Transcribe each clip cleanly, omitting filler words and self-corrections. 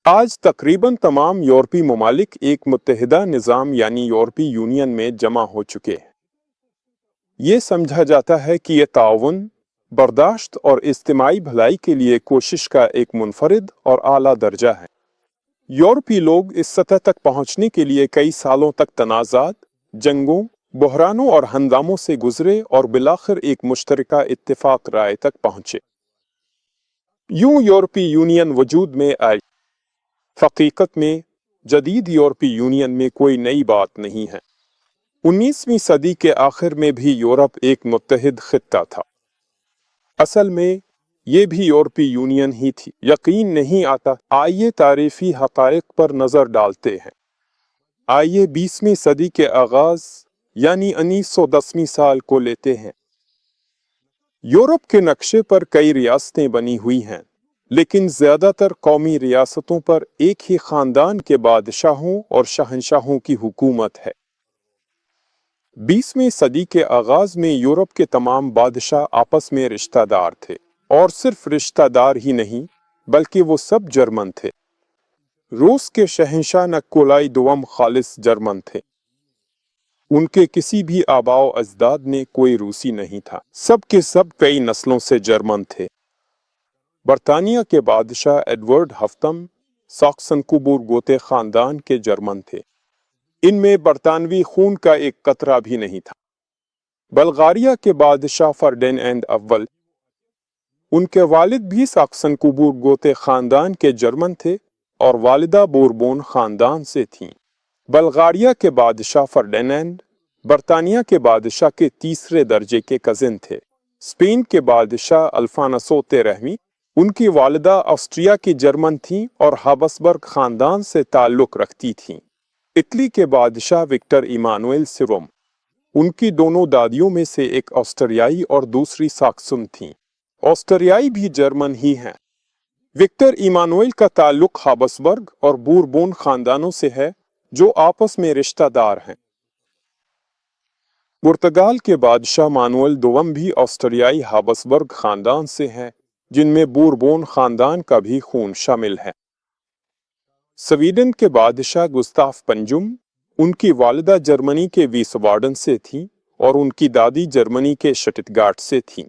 آج تقریباً تمام یورپی ممالک ایک متحدہ نظام یعنی یورپی یونین میں جمع ہو چکے ہیں۔ یہ سمجھا جاتا ہے کہ یہ تعاون، برداشت اور اجتماعی بھلائی کے لیے کوشش کا ایک منفرد اور اعلیٰ درجہ ہے۔ یورپی لوگ اس سطح تک پہنچنے کے لیے کئی سالوں تک تنازعات، جنگوں، بحرانوں اور ہنگاموں سے گزرے اور بالآخر ایک مشترکہ اتفاق رائے تک پہنچے۔ یوں یورپی یونین وجود میں آئی۔ حقیقت میں جدید یورپی یونین میں کوئی نئی بات نہیں ہے۔ 19ویں صدی کے آخر میں بھی یورپ ایک متحد خطہ تھا۔ اصل میں یہ بھی یورپی یونین ہی تھی۔ یقین نہیں آتا۔ آئیے تعریفی حقائق پر نظر ڈالتے ہیں۔ آئیے 20ویں صدی کے آغاز یعنی 1910ویں سال کو لیتے ہیں۔ یورپ کے نقشے پر کئی ریاستیں بنی ہوئی ہیں، لیکن زیادہ تر قومی ریاستوں پر ایک ہی خاندان کے بادشاہوں اور شہنشاہوں کی حکومت ہے۔ 20ویں صدی کے آغاز میں یورپ کے تمام بادشاہ آپس میں رشتہ دار تھے، اور صرف رشتہ دار ہی نہیں بلکہ وہ سب جرمن تھے۔ روس کے شہنشاہ نکولائی دوم خالص جرمن تھے۔ ان کے کسی بھی آباء و اجداد نے کوئی روسی نہیں تھا۔ سب کے سب کئی نسلوں سے جرمن تھے۔ برطانیہ کے بادشاہ ایڈورڈ ہفتم ساکسن کوبورگ گوتے خاندان کے جرمن تھے۔ ان میں برطانوی خون کا ایک قطرہ بھی نہیں تھا۔ بلغاریہ کے بادشاہ فرڈینینڈ اول، ان کے والد بھی ساکسن کوبورگ گوتے خاندان کے جرمن تھے اور والدہ بوربون خاندان سے تھیں۔ بلغاریہ کے بادشاہ فرڈینینڈ برطانیہ کے بادشاہ کے تیسرے درجے کے کزن تھے۔ اسپین کے بادشاہ الفانسو تیرہویں، ان کی والدہ آسٹریا کی جرمن تھیں اور ہابسبرگ خاندان سے تعلق رکھتی تھیں۔ اٹلی کے بادشاہ وکٹر ایمانوئل سیوم، ان کی دونوں دادیوں میں سے ایک آسٹریائی اور دوسری ساکسن تھیں۔ آسٹریائی بھی جرمن ہی ہیں۔ وکٹر ایمانوئل کا تعلق ہابسبرگ اور بوربون خاندانوں سے ہے جو آپس میں رشتہ دار ہیں۔ پرتگال کے بادشاہ مانوئل دوم بھی آسٹریائی ہابسبرگ خاندان سے ہیں، جن میں بوربون خاندان کا بھی خون شامل ہے۔ سویڈن کے بادشاہ گستاف پنجم، ان کی والدہ جرمنی کے ویسباڈن سے تھیں اور ان کی دادی جرمنی کے شٹٹگارٹ سے تھیں۔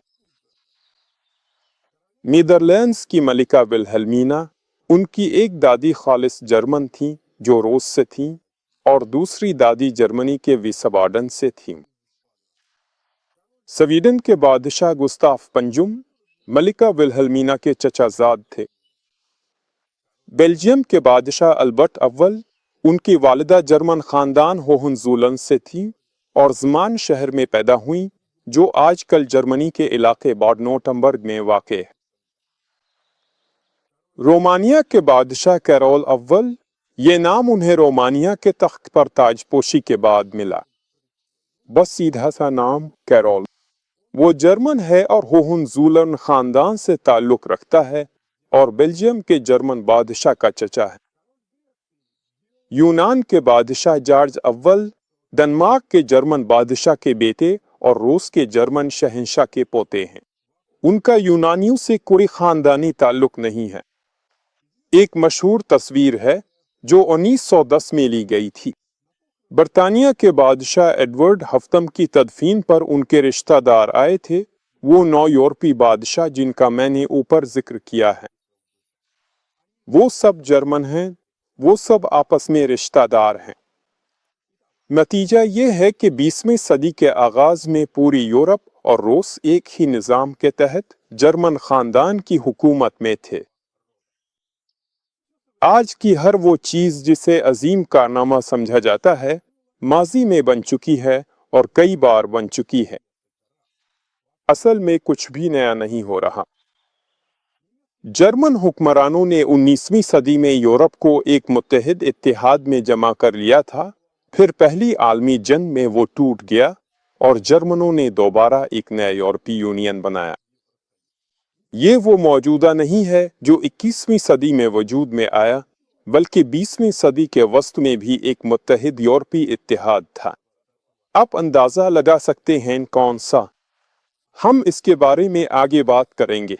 نیدرلینڈز کی ملکہ ولہلمینا، ان کی ایک دادی خالص جرمن تھیں جو روس سے تھیں اور دوسری دادی جرمنی کے ویسباڈن سے تھیں۔ سویڈن کے بادشاہ گستاف پنجم ملکہ ولہلمینا کے چچا زاد تھے۔ بیلجیم کے بادشاہ البرٹ اول، ان کی والدہ جرمن خاندان ہوہنزولن سے تھیں اور زمان شہر میں پیدا ہوئیں جو آج کل جرمنی کے علاقے باڈ-نورٹمبرگ میں واقع ہے۔ رومانیہ کے بادشاہ کیرول اول، یہ نام انہیں رومانیہ کے تخت پر تاج پوشی کے بعد ملا۔ بس سیدھا سا نام کیرول۔ وہ جرمن ہے اور ہوہنزولن خاندان سے تعلق رکھتا ہے اور بیلجیم کے جرمن بادشاہ کا چچا ہے۔ یونان کے بادشاہ جارج اول، ڈنمارک کے جرمن بادشاہ کے بیٹے اور روس کے جرمن شہنشاہ کے پوتے ہیں۔ ان کا یونانیوں سے کوئی خاندانی تعلق نہیں ہے۔ ایک مشہور تصویر ہے جو 1910 میں لی گئی تھی۔ برطانیہ کے بادشاہ ایڈورڈ ہفتم کی تدفین پر ان کے رشتہ دار آئے تھے، وہ 9 یورپی بادشاہ جن کا میں نے اوپر ذکر کیا ہے۔ وہ سب جرمن ہیں، وہ سب آپس میں رشتہ دار ہیں۔ نتیجہ یہ ہے کہ 20ویں صدی کے آغاز میں پوری یورپ اور روس ایک ہی نظام کے تحت جرمن خاندان کی حکومت میں تھے۔ آج کی ہر وہ چیز جسے عظیم کارنامہ سمجھا جاتا ہے، ماضی میں بن چکی ہے اور کئی بار بن چکی ہے۔ اصل میں کچھ بھی نیا نہیں ہو رہا۔ جرمن حکمرانوں نے 19ویں صدی میں یورپ کو ایک متحد اتحاد میں جمع کر لیا تھا، پھر پہلی عالمی جنگ میں وہ ٹوٹ گیا اور جرمنوں نے دوبارہ ایک نیا یورپی یونین بنایا۔ یہ وہ موجودہ نہیں ہے جو 21ویں صدی میں وجود میں آیا، بلکہ 20ویں صدی کے وسط میں بھی ایک متحد یورپی اتحاد تھا۔ آپ اندازہ لگا سکتے ہیں کون سا؟ ہم اس کے بارے میں آگے بات کریں گے۔